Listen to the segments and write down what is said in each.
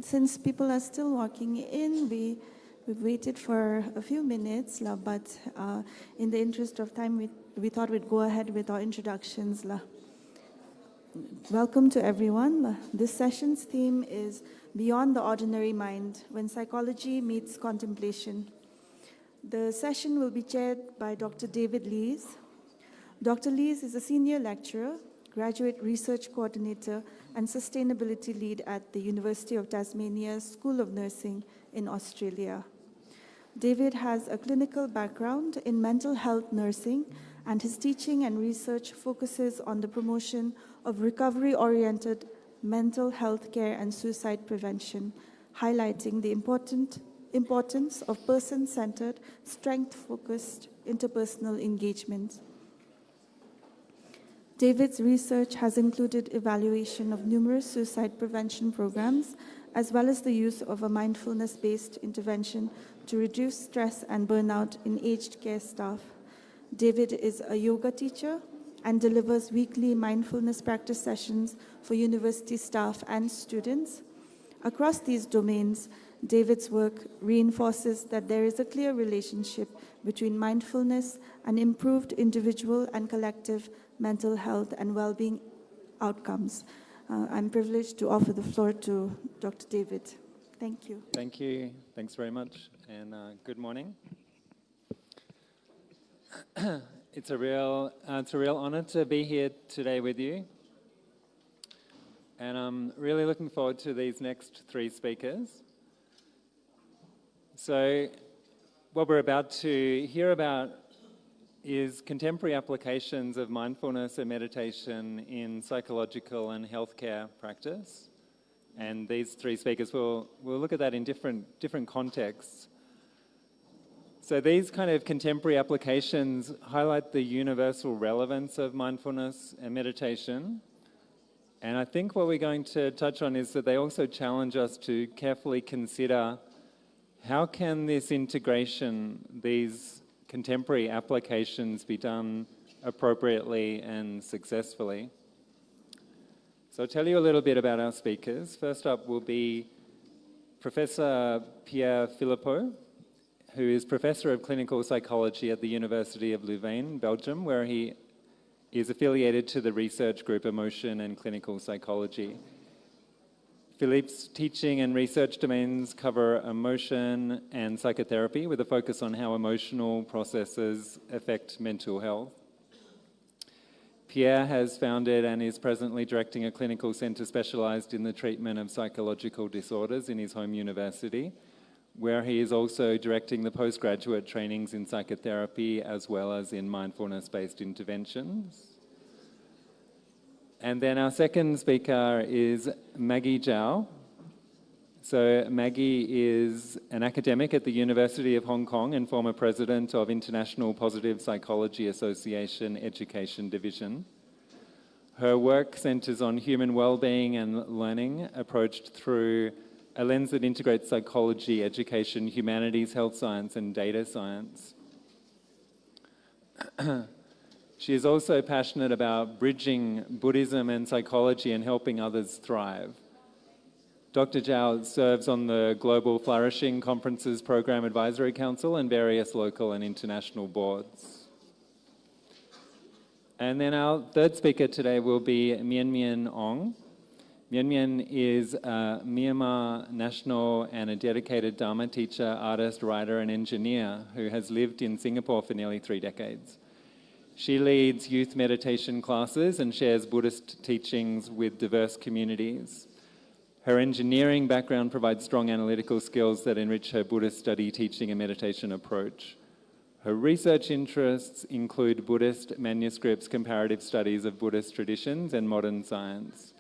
since people are still walking in, we've waited for a few minutes, but in the interest of time, we thought we'd go ahead with our introductions. Welcome to everyone. This session's theme is Beyond the Ordinary Mind, when psychology meets contemplation. The session will be chaired by Dr. David Lees. Dr. Lees is a senior lecturer, graduate research coordinator, and sustainability lead at the University of Tasmania School of Nursing in Australia. David has a clinical background in mental health nursing, and his teaching and research focuses on the promotion of recovery-oriented mental health care and suicide prevention, highlighting the importance of person-centered, strength-focused interpersonal engagement. David's research has included evaluation of numerous suicide prevention programs, as well as the use of a mindfulness-based intervention to reduce stress and burnout in aged care staff. David is a yoga teacher and delivers weekly mindfulness practice sessions for university staff and students. Across these domains, David's work reinforces that there is a clear relationship between mindfulness and improved individual and collective mental health and well-being outcomes. I'm privileged to offer the floor to Dr. David. Thank you. Thank you. Thanks very much, and good morning. It's a real honor to be here today with you, and I'm really looking forward to these next three speakers. So, what we're about to hear about is contemporary applications of mindfulness and meditation in psychological and healthcare practice. And these three speakers will look at that in different contexts. So these kind of contemporary applications highlight the universal relevance of mindfulness and meditation. And I think what we're going to touch on is that they also challenge us to carefully consider how can this integration, these contemporary applications, be done appropriately and successfully. So I'll tell you a little bit about our speakers. First up will be Professor Pierre Philippot, who is Professor of Clinical Psychology at the University of Louvain, Belgium, where he is affiliated to the research group Emotion and Clinical Psychology. Philippe's teaching and research domains cover emotion and psychotherapy, with a focus on how emotional processes affect mental health. Pierre has founded and is presently directing a clinical centre specialised in the treatment of psychological disorders in his home university, where he is also directing the postgraduate trainings in psychotherapy as well as in mindfulness-based interventions. And then our second speaker is Maggie Zhao. So Maggie is an academic at the University of Hong Kong and former president of International Positive Psychology Association Education Division. Her work centres on human well-being and learning, approached through a lens that integrates psychology, education, humanities, health science, and data science. She is also passionate about bridging Buddhism and psychology and helping others thrive. Dr. Zhao serves on the Global Flourishing Conferences Program Advisory Council and various local and international boards. And then our third speaker today will be MMAung. MMAung is a Myanmar national and a dedicated Dharma teacher, artist, writer, and engineer who has lived in Singapore for nearly 3 decades. She leads youth meditation classes and shares Buddhist teachings with diverse communities. Her engineering background provides strong analytical skills that enrich her Buddhist study, teaching, and meditation approach. Her research interests include Buddhist manuscripts, comparative studies of Buddhist traditions, and modern science.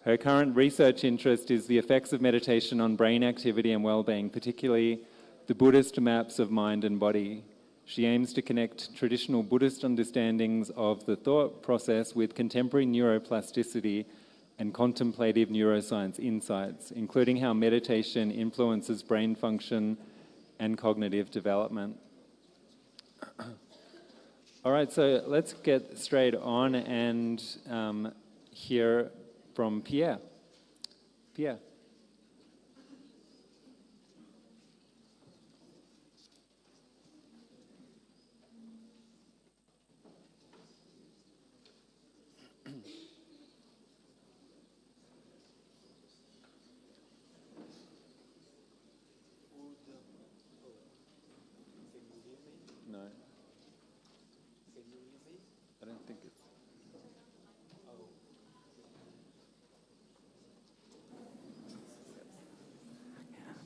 Her current research interest is the effects of meditation on brain activity and well-being, particularly the Buddhist maps of mind and body. She aims to connect traditional Buddhist understandings of the thought process with contemporary neuroplasticity and contemplative neuroscience insights, including how meditation influences brain function and cognitive development. All right, so let's get straight on and hear from Pierre. Pierre.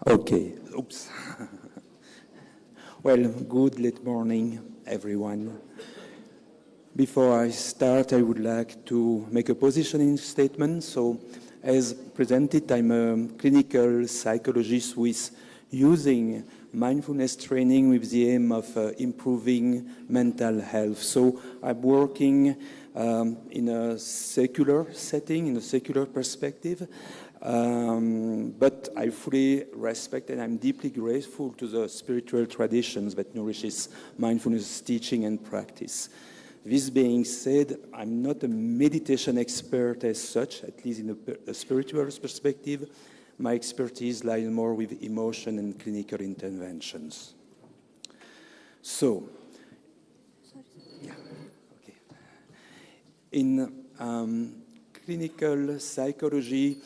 Okay, oops. Well, good late morning, everyone. Before I start, I would like to make a positioning statement. So, as presented, I'm a clinical psychologist who is using mindfulness training with the aim of improving mental health. So, I'm working in a secular setting, in a secular perspective. But I fully respect and I'm deeply grateful to the spiritual traditions that nourishes mindfulness teaching and practice. This being said, I'm not a meditation expert as such, at least in a spiritual perspective. My expertise lies more with emotion and clinical interventions. So, yeah, okay. In clinical psychology,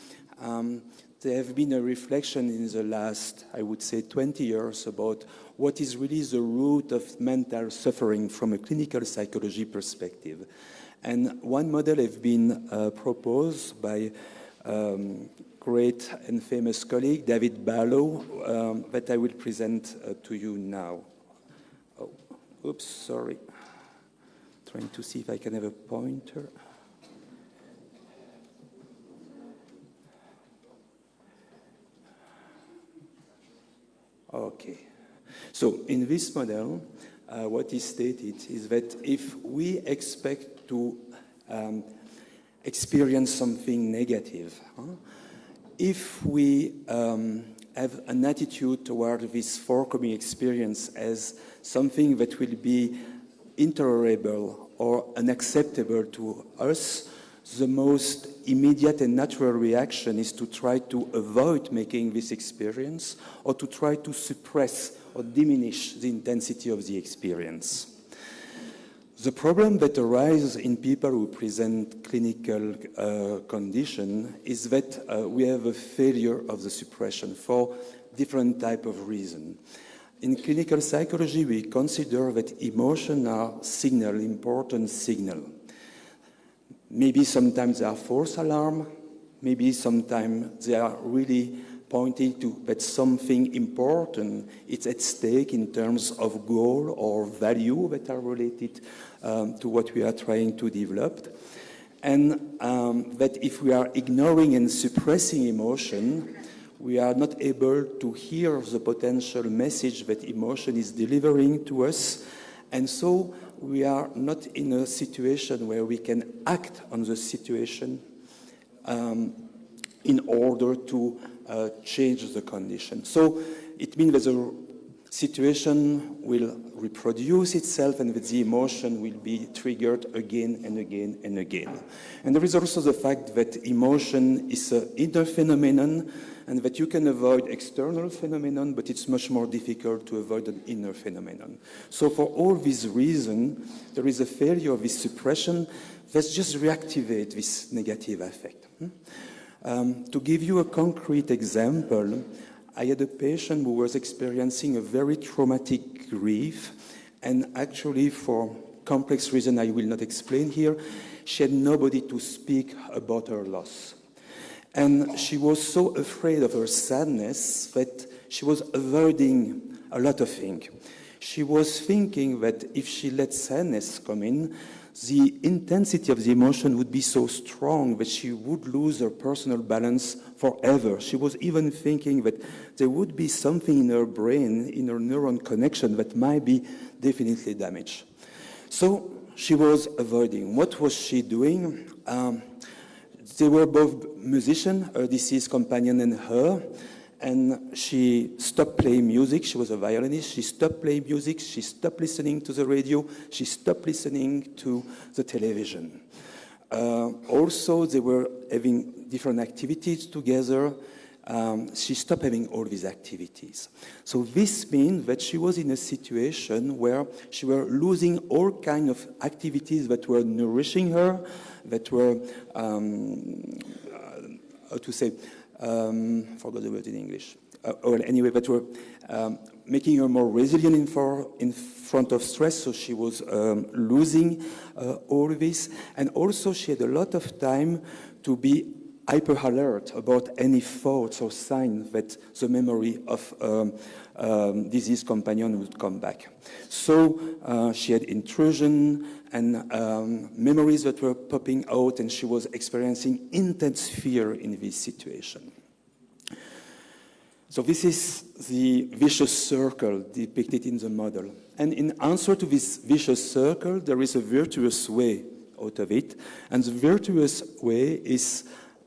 there have been a reflection in the last, I would say, 20 years about what is really the root of mental suffering from a clinical psychology perspective. And one model has been proposed by great and famous colleague, David Barlow, that I will present to you now. Oh, oops, sorry. Trying to see if I can have a pointer. Okay. So in this model, what is stated is that if we expect to experience something negative, if we have an attitude toward this forthcoming experience as something that will be intolerable or unacceptable to us, the most immediate and natural reaction is to try to avoid making this experience or to try to suppress or diminish the intensity of the experience. The problem that arises in people who present clinical condition is that we have a failure of the suppression for different type of reasons. In clinical psychology, we consider that emotions are signal, important signal. Maybe sometimes they are false alarm, maybe sometimes they are really pointing to that something important is at stake in terms of goal or value that are related to what we are trying to develop. And that if we are ignoring and suppressing emotion, we are not able to hear the potential message that emotion is delivering to us. And so we are not in a situation where we can act on the situation in order to change the condition. So it means that the situation will reproduce itself and that the emotion will be triggered again and again and again. And there is also the fact that emotion is an inner phenomenon and that you can avoid external phenomenon, but it's much more difficult to avoid an inner phenomenon. So for all these reasons, there is a failure of this suppression that just reactivate this negative affect. To give you a concrete example, I had a patient who was experiencing a very traumatic grief, and actually for complex reasons I will not explain here, she had nobody to speak about her loss. And she was so afraid of her sadness that she was avoiding a lot of things. She was thinking that if she let sadness come in, the intensity of the emotion would be so strong that she would lose her personal balance forever. She was even thinking that there would be something in her brain, in her neuron connection, that might be definitely damaged. So she was avoiding. What was she doing? They were both musicians, her deceased companion and her, and she stopped playing music. She was a violinist. She stopped playing music. She stopped listening to the radio. She stopped listening to the television. Also, they were having different activities together. She stopped having all these activities. So this means that she was in a situation where she was losing all kinds of activities that were nourishing her, that were, how to say, forgot the word in English. Well, anyway, that were making her more resilient in front of stress, so she was losing all this. And also she had a lot of time to be hyper alert about any thoughts or signs that the memory of diseased companion would come back. So she had intrusion and memories that were popping out, and she was experiencing intense fear in this situation. So this is the vicious circle depicted in the model. And in answer to this vicious circle, there is a virtuous way out of it. And the virtuous way is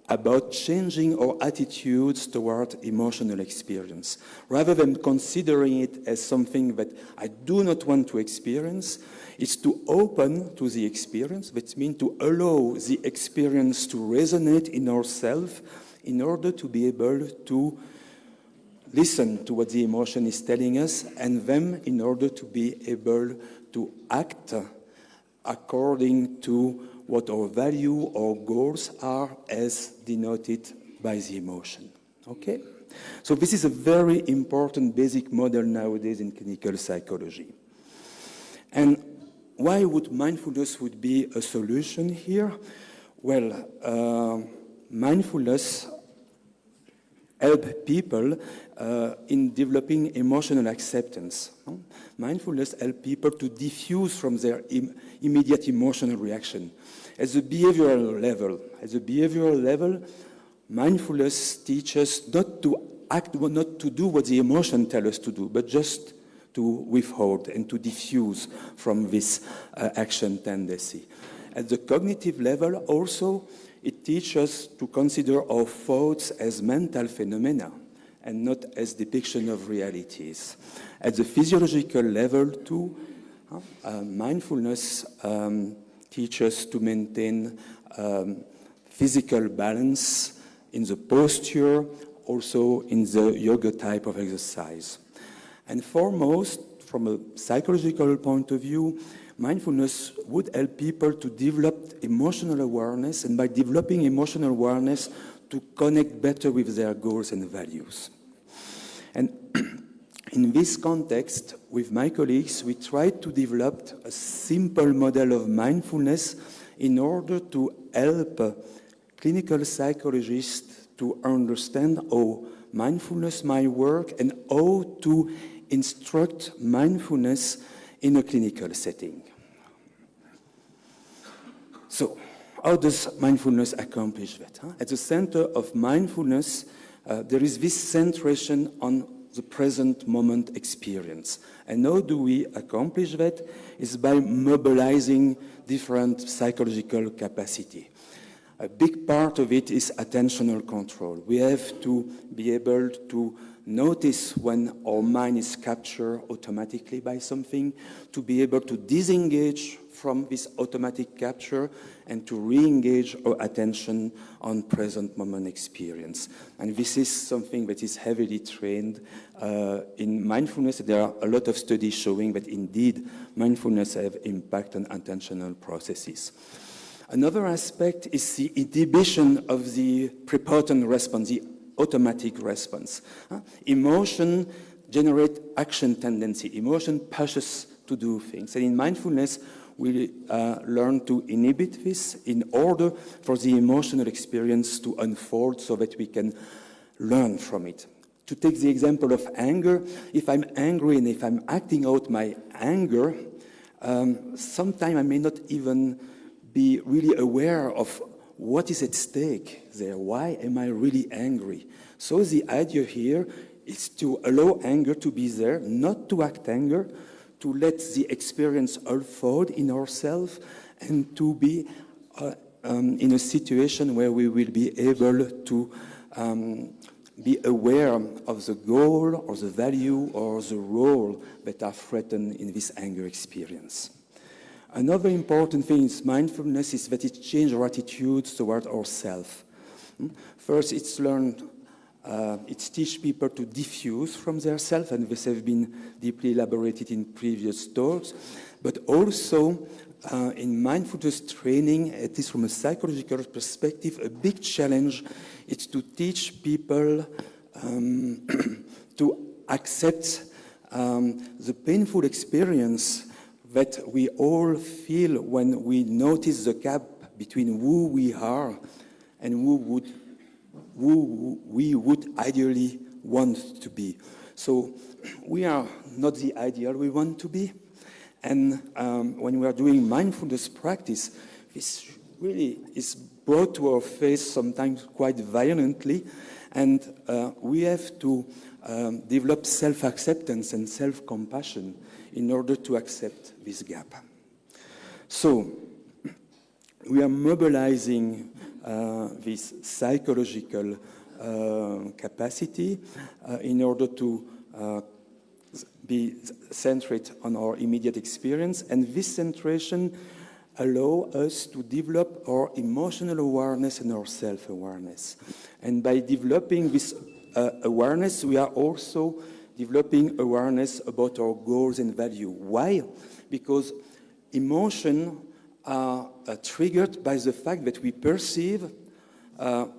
about changing our attitudes toward emotional experience. Rather than considering it as something that I do not want to experience, it's to open to the experience. That means to allow the experience to resonate in ourselves in order to be able to listen to what the emotion is telling us, and then in order to be able to act according to what our value or goals are as denoted by the emotion. Okay? So this is a very important basic model nowadays in clinical psychology. And why would mindfulness would be a solution here? Well, mindfulness help people in developing emotional acceptance. Mindfulness help people to diffuse from their immediate emotional reaction. At the behavioral level, mindfulness teaches not to act, not to do what the emotion tells us to do, but just to withhold and to diffuse from this action tendency. At the cognitive level also, it teaches us to consider our thoughts as mental phenomena and not as depiction of realities. At the physiological level too, mindfulness teaches us to maintain physical balance in the posture, also in the yoga type of exercise. And foremost, from a psychological point of view, mindfulness would help people to develop emotional awareness, and by developing emotional awareness, to connect better with their goals and values. And in this context, with my colleagues, we tried to develop a simple model of mindfulness in order to help clinical psychologists to understand how mindfulness might work and how to instruct mindfulness in a clinical setting. So, how does mindfulness accomplish that? At the center of mindfulness, there is this centration on the present moment experience. And how do we accomplish that? Is by mobilizing different psychological capacity. A big part of it is attentional control. We have to be able to notice when our mind is captured automatically by something, to be able to disengage from this automatic capture and to re-engage our attention on present moment experience. And this is something that is heavily trained in mindfulness. There are a lot of studies showing that indeed mindfulness have impact on attentional processes. Another aspect is the inhibition of the prepotent response, the automatic response. Emotion generates action tendency. Emotion pushes to do things. And in mindfulness, we learn to inhibit this in order for the emotional experience to unfold so that we can learn from it. To take the example of anger, if I'm angry and if I'm acting out my anger, sometimes I may not even be really aware of what is at stake there. Why am I really angry? So the idea here is to allow anger to be there, not to act anger, to let the experience unfold in ourselves, and to be in a situation where we will be able to be aware of the goal or the value or the role that are threatened in this anger experience. Another important thing in mindfulness is that it changes our attitudes toward ourselves. First, it's learned, it's teach people to diffuse from their self, and this has been deeply elaborated in previous talks. But also, in mindfulness training, at least from a psychological perspective, a big challenge is to teach people to accept the painful experience that we all feel when we notice the gap between who we are and who would who we would ideally want to be. So we are not the ideal we want to be. And when we are doing mindfulness practice, this really is brought to our face sometimes quite violently. And we have to develop self-acceptance and self-compassion in order to accept this gap. So we are mobilizing this psychological capacity in order to be centered on our immediate experience, and this centration allows us to develop our emotional awareness and our self-awareness. And by developing this awareness, we are also developing awareness about our goals and value. Why? Because emotions are triggered by the fact that we perceive,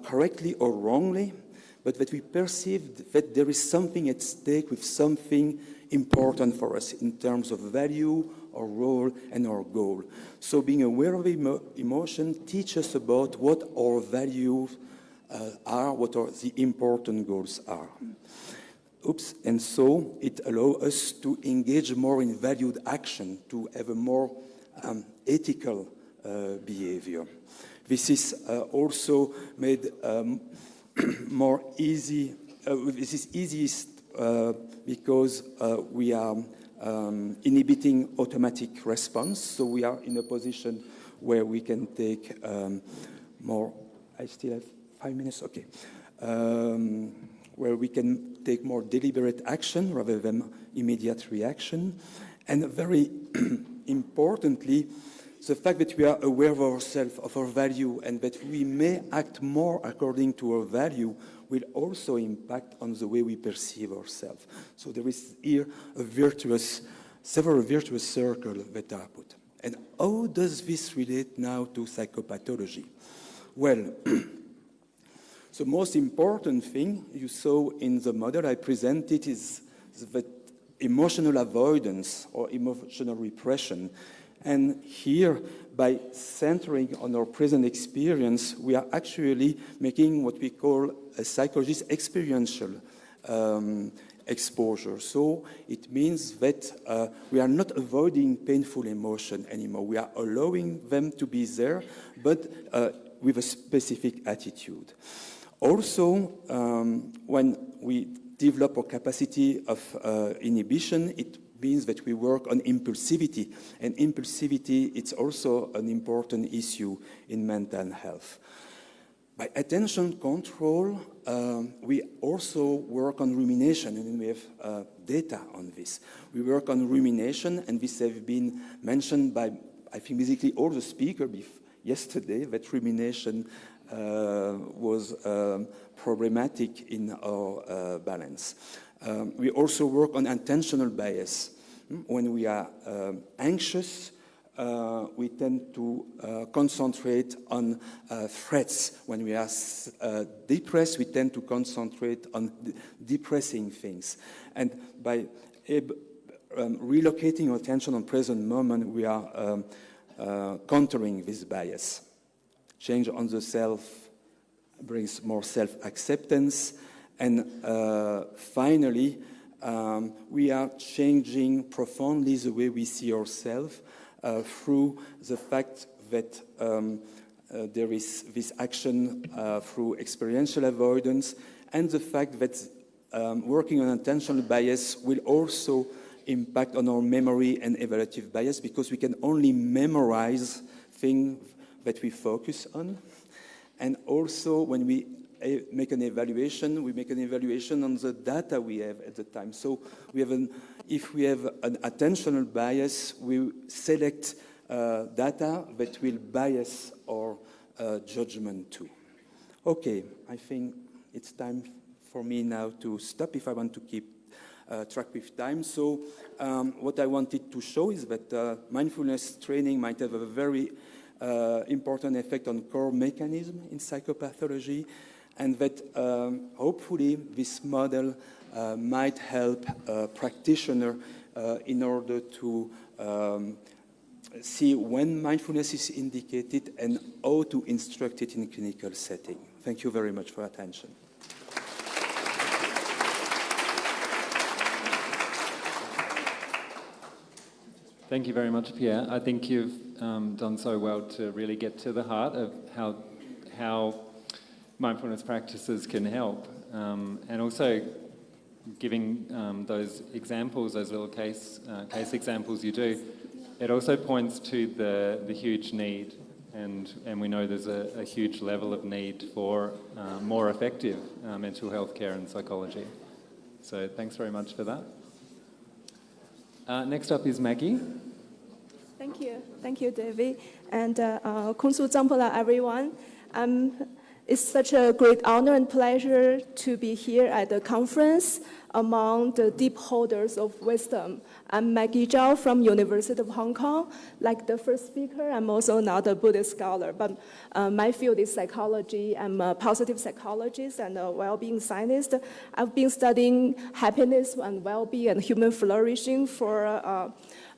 correctly or wrongly, but that we perceive that there is something at stake with something important for us in terms of value, our role, and our goal. So being aware of emotion teaches us about what our values are, what the important goals are. And so it allows us to engage more in valued action, to have a more ethical behavior. This is also made more easy. This is easiest because we are inhibiting automatic response. So we are in a position where we can take more. I still have 5 minutes? Okay. Where we can take more deliberate action rather than immediate reaction. And very importantly, the fact that we are aware of ourselves, of our value, and that we may act more according to our value will also impact on the way we perceive ourselves. So there is here several virtuous circles that are put. And how does this relate now to psychopathology? Well, the most important thing you saw in the model I presented is that emotional avoidance or emotional repression. And here, by centering on our present experience, we are actually making what we call a psychologist experiential exposure. So it means that we are not avoiding painful emotion anymore. We are allowing them to be there, but with a specific attitude. Also, when we develop our capacity of inhibition, it means that we work on impulsivity. And impulsivity, it's also an important issue in mental health. By attention control, we also work on rumination, and we have data on this. We work on rumination, and this has been mentioned by, I think, basically all the speakers yesterday, that rumination was problematic in our balance. We also work on attentional bias. When we are anxious, we tend to concentrate on threats. When we are depressed, we tend to concentrate on depressing things. And by relocating our attention on present moment, we are countering this bias. Change on the self brings more self-acceptance. And finally, we are changing profoundly the way we see ourselves through the fact that there is this action through experiential avoidance, and the fact that working on attentional bias will also impact on our memory and evaluative bias, because we can only memorize things that we focus on. And also, when we make an evaluation, we make an evaluation on the data we have at the time. So we have if we have an attentional bias, we select data that will bias our judgment too. Okay, I think it's time for me now to stop if I want to keep track with time. So what I wanted to show is that mindfulness training might have a very important effect on core mechanism in psychopathology, and that hopefully this model might help practitioners in order to see when mindfulness is indicated and how to instruct it in a clinical setting. Thank you very much for your attention. Thank you very much, Pierre. I think you've done so well to really get to the heart of how mindfulness practices can help, and also giving those examples, those little case examples you do. It also points to the huge need, and we know there's a huge level of need for more effective mental health care and psychology. So thanks very much for that. Next up is Maggie. Thank you, David. And Khonsu Zampala, everyone. It's such a great honor and pleasure to be here at the conference among the deep holders of wisdom. I'm Maggie Zhao from University of Hong Kong. Like the first speaker, I'm also not a Buddhist scholar, but my field is psychology. I'm a positive psychologist and a well-being scientist. I've been studying happiness and well-being and human flourishing for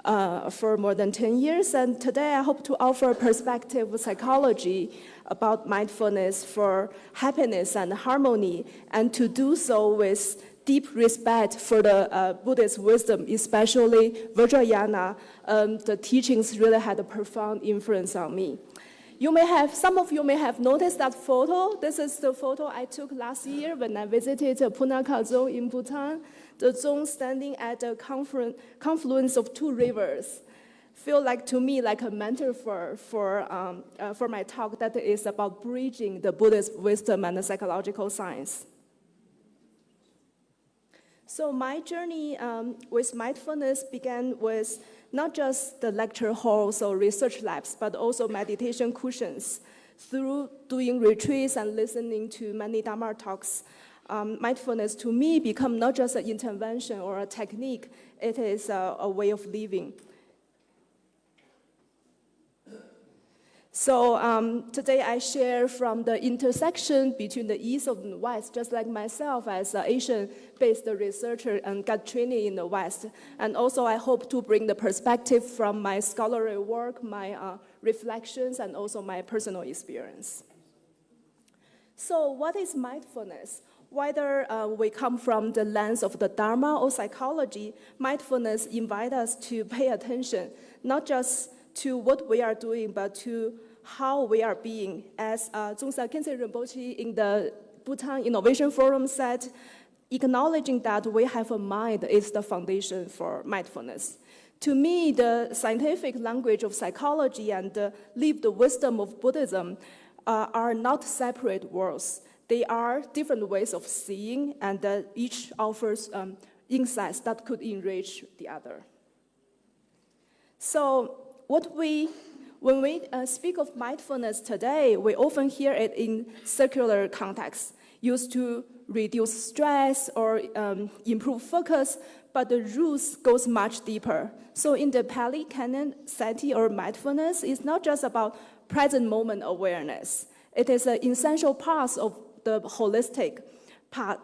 more than 10 years. And today I hope to offer a perspective of psychology about mindfulness for happiness and harmony, and to do so with deep respect for the Buddhist wisdom, especially Vajrayana. The teachings really had a profound influence on me. Some of you may have noticed that photo. This is the photo I took last year when I visited Punakha Zone in Bhutan. The zone standing at the confluence of two rivers. Feel like to me like a metaphor for my talk that is about bridging the Buddhist wisdom and the psychological science. So my journey with mindfulness began with not just the lecture halls or research labs, but also meditation cushions. Through doing retreats and listening to many Dharma talks, mindfulness to me become not just an intervention or a technique, it is a way of living. So today I share from the intersection between the East and the West, just like myself as an Asian-based researcher and got training in the West. And also I hope to bring the perspective from my scholarly work, my reflections, and also my personal experience. So what is mindfulness? Whether we come from the lens of the Dharma or psychology, mindfulness invites us to pay attention, not just to what we are doing, but to how we are being. As Dzongsa Khyentse Rinpoche in the Bhutan Innovation Forum said, acknowledging that we have a mind is the foundation for mindfulness. To me, the scientific language of psychology and the lived wisdom of Buddhism are not separate worlds. They are different ways of seeing, and each offers insights that could enrich the other. So when we speak of mindfulness today, we often hear it in circular contexts, used to reduce stress or improve focus, but the roots goes much deeper. So in the Pali Canon, sati or mindfulness is not just about present moment awareness. It is an essential part of the holistic path,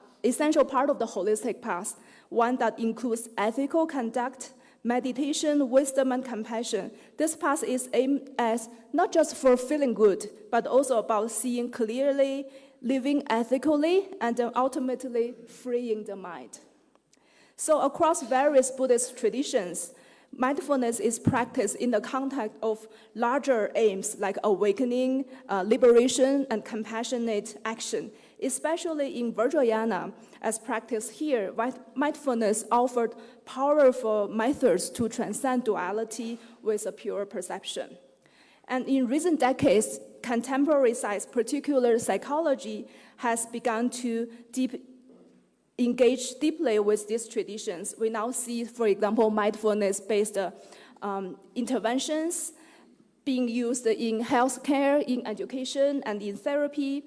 one that includes ethical conduct, meditation, wisdom, and compassion. This path is aimed at not just for feeling good, but also about seeing clearly, living ethically, and then ultimately freeing the mind. So across various Buddhist traditions, mindfulness is practiced in the context of larger aims like awakening, liberation, and compassionate action. Especially in Vajrayana, as practiced here, mindfulness offered powerful methods to transcend duality with a pure perception. And in recent decades, contemporary science, particularly psychology, has begun to engage deeply with these traditions. We now see, for example, mindfulness-based interventions being used in healthcare, in education, and in therapy,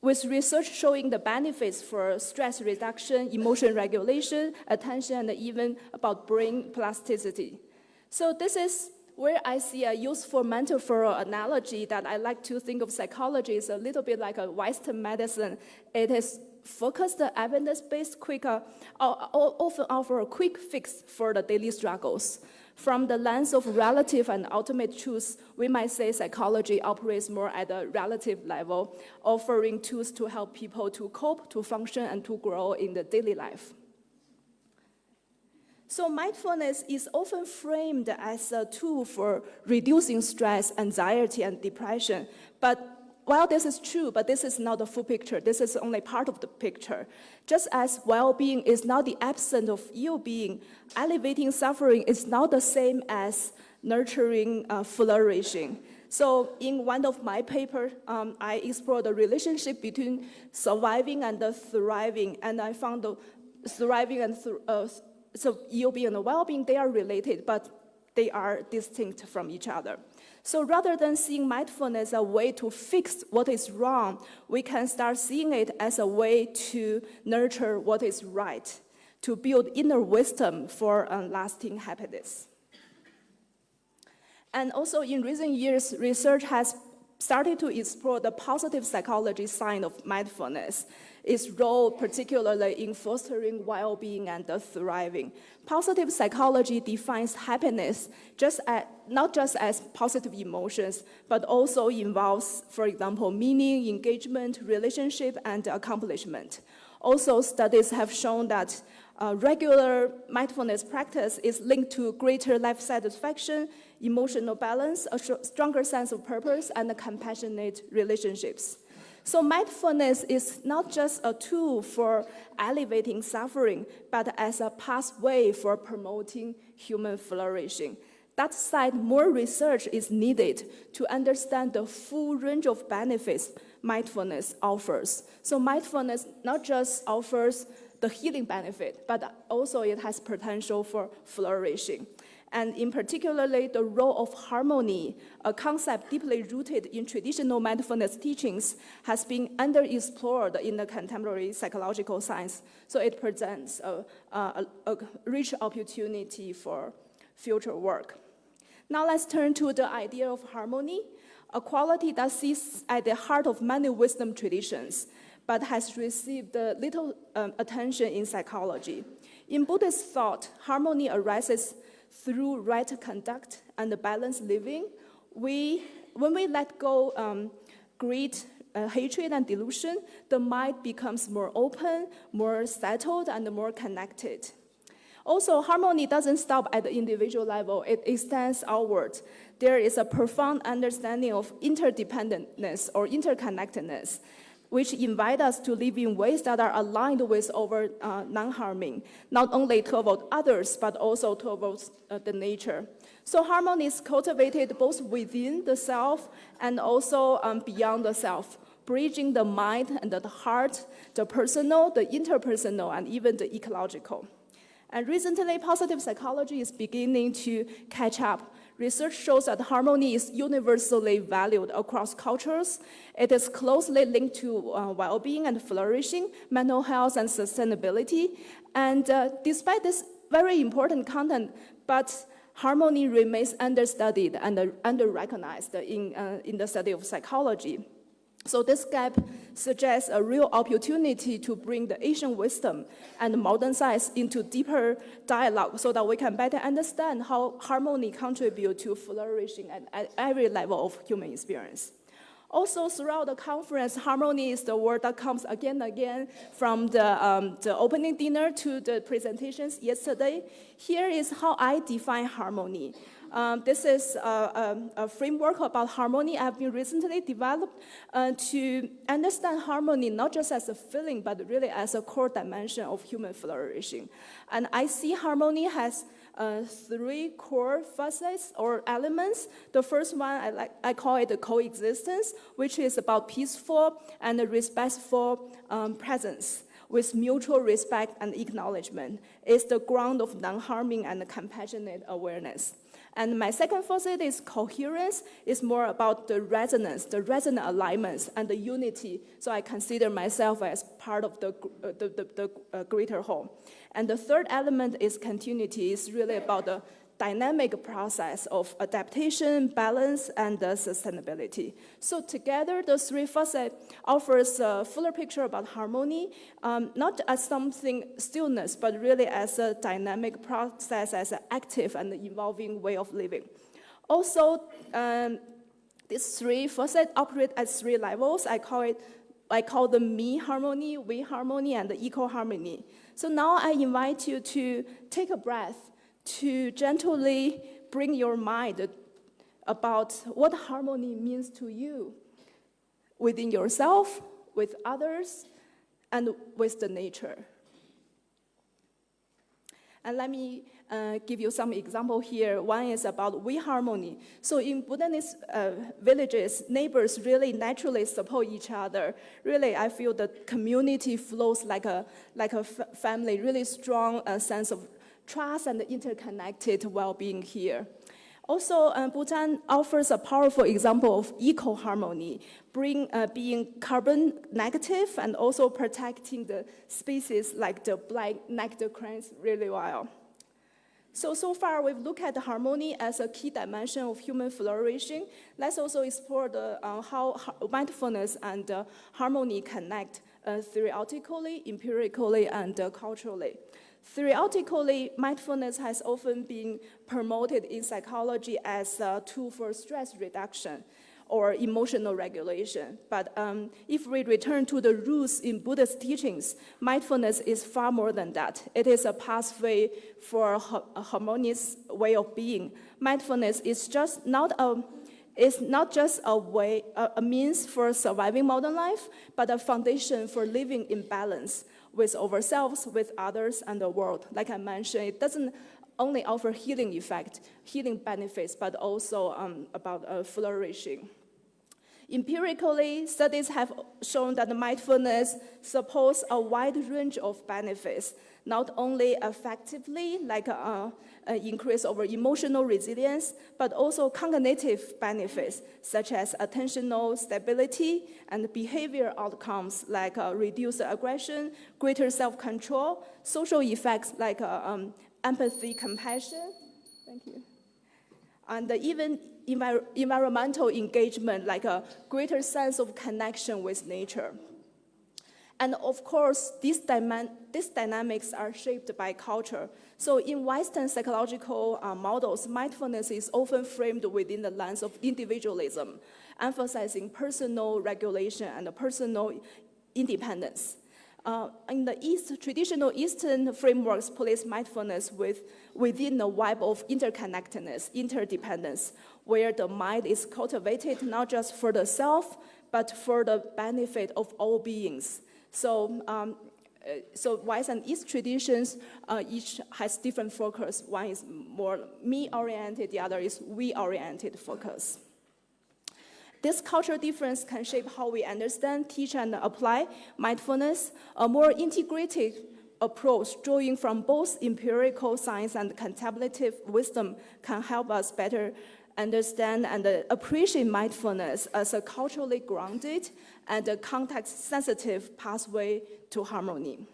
with research showing the benefits for stress reduction, emotion regulation, attention, and even about brain plasticity. So this is where I see a useful metaphorical analogy that I like to think of psychology is a little bit like a Western medicine. It is focused, evidence-based, often offer a quick fix for the daily struggles. From the lens of relative and ultimate truths, we might say psychology operates more at a relative level, offering tools to help people to cope, to function, and to grow in the daily life. So mindfulness is often framed as a tool for reducing stress, anxiety, and depression. But while this is true, but this is not the full picture. This is only part of the picture. Just as well-being is not the absence of ill-being, alleviating suffering is not the same as nurturing flourishing. So in one of my papers, I explored the relationship between surviving and the thriving, and I found the thriving and so ill-being and well-being, they are related, but they are distinct from each other. So rather than seeing mindfulness as a way to fix what is wrong, we can start seeing it as a way to nurture what is right, to build inner wisdom for lasting happiness. And also in recent years, research has started to explore the positive psychology side of mindfulness, its role particularly in fostering well-being and thriving. Positive psychology defines happiness not just as positive emotions, but also involves, for example, meaning, engagement, relationship, and accomplishment. Also, studies have shown that regular mindfulness practice is linked to greater life satisfaction, emotional balance, a stronger sense of purpose, and compassionate relationships. So mindfulness is not just a tool for alleviating suffering, but as a pathway for promoting human flourishing. That said, more research is needed to understand the full range of benefits mindfulness offers. So mindfulness not just offers the healing benefit, but also it has potential for flourishing. And in particularly, the role of harmony, a concept deeply rooted in traditional mindfulness teachings, has been underexplored in the contemporary psychological science. So it presents a rich opportunity for future work. Now let's turn to the idea of harmony, a quality that sits at the heart of many wisdom traditions, but has received little attention in psychology. In Buddhist thought, harmony arises through right conduct and balanced living. When we let go greed, hatred, and delusion, the mind becomes more open, more settled, and more connected. Also, harmony doesn't stop at the individual level. It extends outward. There is a profound understanding of interdependentness or interconnectedness, which invite us to live in ways that are aligned with our non-harming, not only toward others, but also towards the nature. So harmony is cultivated both within the self and also beyond the self, bridging the mind and the heart, the personal, the interpersonal, and even the ecological. And recently, positive psychology is beginning to catch up. Research shows that harmony is universally valued across cultures. It is closely linked to well-being and flourishing, mental health and sustainability. And despite this very important content, but harmony remains understudied and under-recognized in the study of psychology. So this gap suggests a real opportunity to bring the ancient wisdom and modern science into deeper dialogue so that we can better understand how harmony contributes to flourishing at every level of human experience. Also, throughout the conference, harmony is the word that comes again and again from the opening dinner to the presentations yesterday. Here is how I define harmony. This is a framework about harmony I've been recently developed to understand harmony not just as a feeling, but really as a core dimension of human flourishing. And I see harmony has three core facets or elements. The first one, I call it the coexistence, which is about peaceful and respectful presence with mutual respect and acknowledgement. It's the ground of non-harming and compassionate awareness. And my second facet is coherence. It's more about the resonance, the resonant alignments, and the unity. So I consider myself as part of the greater whole. And the third element is continuity. It's really about the dynamic process of adaptation, balance, and sustainability. So together, the three facets offers a fuller picture about harmony, not as something stillness, but really as a dynamic process, as an active and evolving way of living. Also, these three facets operate at three levels. I call them me harmony, we harmony, and the eco harmony. So now I invite you to take a breath, to gently bring your mind about what harmony means to you within yourself, with others, and with the nature. And let me give you some example here. One is about we harmony. So in Buddhist villages, neighbors really naturally support each other. Really, I feel the community flows like a family, really strong sense of trust and interconnected well-being here. Also, Bhutan offers a powerful example of eco-harmony, being carbon negative and also protecting the species like the black nectar cranes really well. So far we've looked at harmony as a key dimension of human flourishing. Let's also explore how mindfulness and harmony connect theoretically, empirically, and culturally. Theoretically, mindfulness has often been promoted in psychology as a tool for stress reduction or emotional regulation. But if we return to the roots in Buddhist teachings, mindfulness is far more than that. It is a pathway for a harmonious way of being. Mindfulness is not just a means for surviving modern life, but a foundation for living in balance with ourselves, with others, and the world. Like I mentioned, it doesn't only offer healing benefits, but also about flourishing. Empirically, studies have shown that mindfulness supports a wide range of benefits, not only effectively, like an increase over emotional resilience, but also cognitive benefits, such as attentional stability and behavior outcomes like reduced aggression, greater self-control, social effects like empathy, compassion, thank you, and even environmental engagement, like a greater sense of connection with nature. And of course, these dynamics are shaped by culture. So in Western psychological models, mindfulness is often framed within the lens of individualism, emphasizing personal regulation and personal independence. In the East, traditional Eastern frameworks place mindfulness within a web of interconnectedness, interdependence, where the mind is cultivated not just for the self, but for the benefit of all beings. So West and East traditions, each has different focus. One is more me-oriented, the other is we-oriented focus. This cultural difference can shape how we understand, teach, and apply mindfulness. A more integrated approach, drawing from both empirical science and contemplative wisdom, can help us better understand and appreciate mindfulness as a culturally grounded and a context-sensitive pathway to harmony.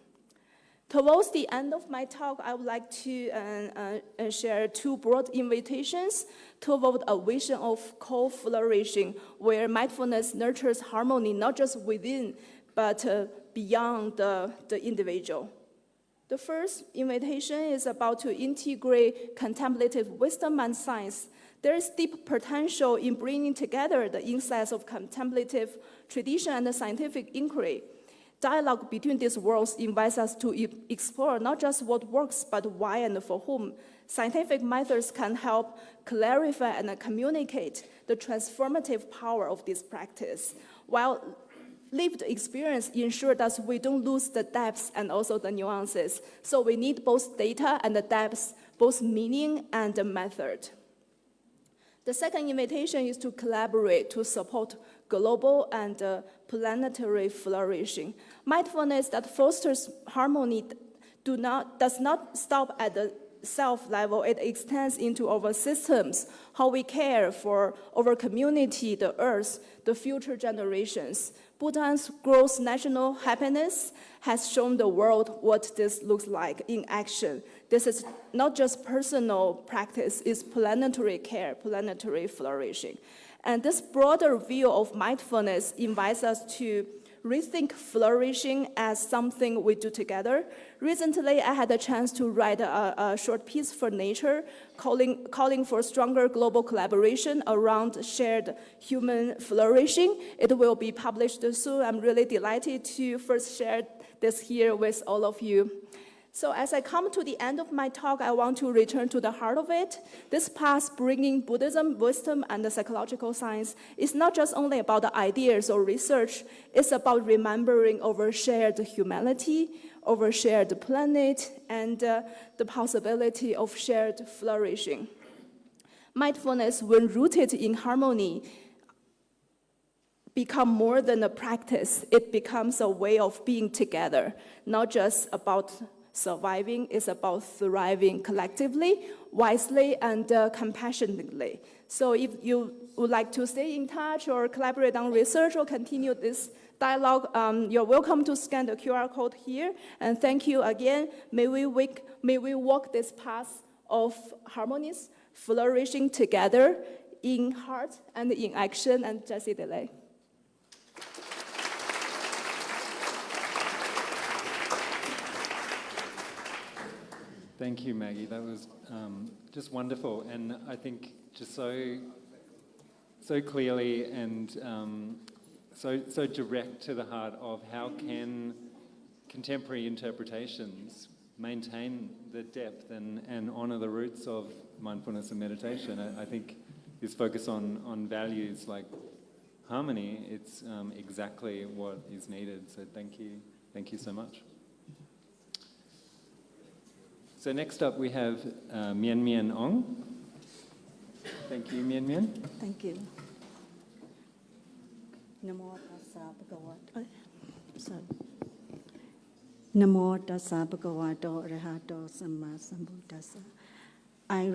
Towards the end of my talk, I would like to share two broad invitations toward a vision of co-flourishing, where mindfulness nurtures harmony not just within, but beyond the individual. The first invitation is about to integrate contemplative wisdom and science. There is deep potential in bringing together the insights of contemplative tradition and the scientific inquiry. Dialogue between these worlds invites us to explore not just what works, but why and for whom. Scientific methods can help clarify and communicate the transformative power of this practice, while lived experience ensures that we don't lose the depths and also the nuances. So we need both data and the depths, both meaning and the method. The second invitation is to collaborate to support global and planetary flourishing. Mindfulness that fosters harmony does not stop at the self level. It extends into our systems, how we care for our community, the earth, the future generations. Bhutan's gross national happiness has shown the world what this looks like in action. This is not just personal practice, it's planetary care, planetary flourishing. And this broader view of mindfulness invites us to rethink flourishing as something we do together. Recently, I had a chance to write a short piece for Nature, calling for stronger global collaboration around shared human flourishing. It will be published soon. I'm really delighted to first share this here with all of you. So as I come to the end of my talk, I want to return to the heart of it. This path bringing Buddhism, wisdom, and the psychological science is not just only about the ideas or research. It's about remembering over shared humanity, over shared planet, and the possibility of shared flourishing. Mindfulness, when rooted in harmony, become more than a practice. It becomes a way of being together, not just about surviving, is about thriving collectively, wisely, and compassionately. So if you would like to stay in touch or collaborate on research or continue this dialogue, you're welcome to scan the QR code here. And thank you again. May we walk this path of harmonious, flourishing together in heart and in action. And Jessie Delay. Thank you, Maggie. That was just wonderful, and I think just so clearly and so direct to the heart of how can contemporary interpretations maintain the depth and honour the roots of mindfulness and meditation. I think this focus on values like harmony, it's exactly what is needed. So thank you so much. So next up we have MMAung. Thank you, Mien. Thank you. Namo tassa bhagavato. Sorry. Namo tassa bhagavato arahato samma sambuddhassa. I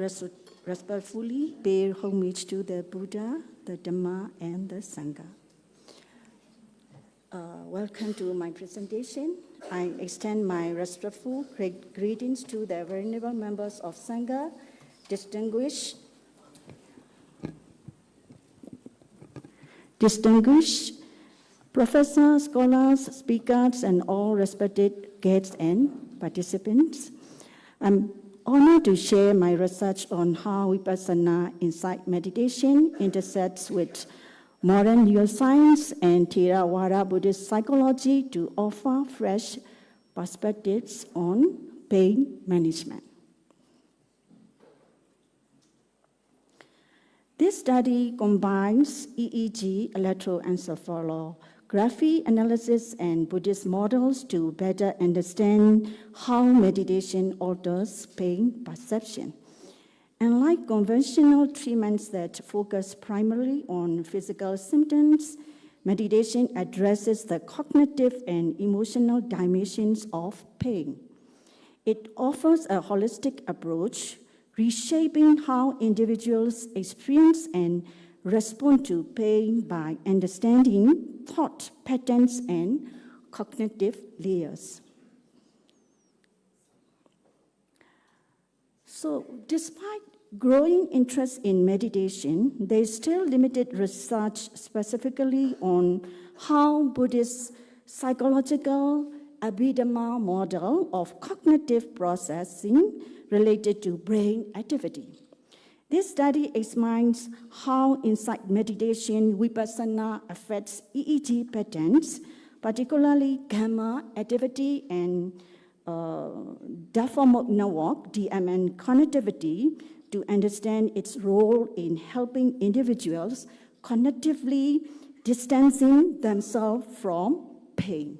respectfully pay homage to the Buddha, the Dhamma, and the Sangha. Welcome to my presentation. I extend my respectful greetings to the venerable members of Sangha, distinguished professors, scholars, speakers, and all respected guests and participants. I'm honored to share my research on how Vipassana insight meditation intersects with modern neuroscience and Theravada Buddhist psychology to offer fresh perspectives on pain management. This study combines EEG, electroencephalography analysis, and Buddhist models to better understand how meditation alters pain perception. Unlike conventional treatments that focus primarily on physical symptoms, meditation addresses the cognitive and emotional dimensions of pain. It offers a holistic approach, reshaping how individuals experience and respond to pain by understanding thought patterns and cognitive layers. So, despite growing interest in meditation, there is still limited research specifically on how Buddhist psychological Abhidhamma model of cognitive processing related to brain activity. This study examines how insight meditation Vipassana affects EEG patterns, particularly gamma activity and default network, DMN connectivity, to understand its role in helping individuals cognitively distancing themselves from pain.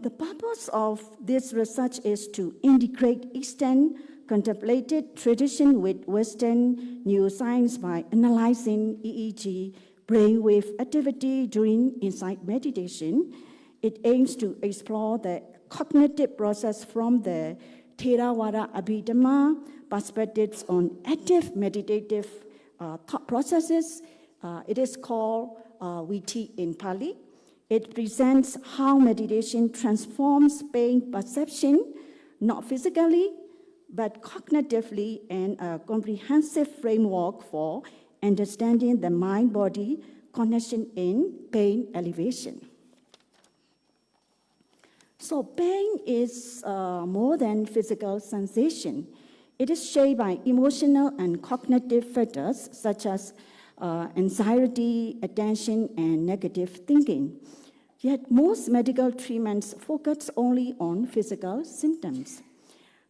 The purpose of this research is to integrate Eastern contemplative tradition with Western neuroscience by analyzing EEG brainwave activity during insight meditation. It aims to explore the cognitive process from the Theravada Abhidhamma perspectives on active meditative thought processes, It is called Viti in Pali. It presents how meditation transforms pain perception, not physically, but cognitively, and a comprehensive framework for understanding the mind-body connection in pain elevation. So pain is more than physical sensation. It is shaped by emotional and cognitive factors such as anxiety, attention, and negative thinking. Yet most medical treatments focus only on physical symptoms.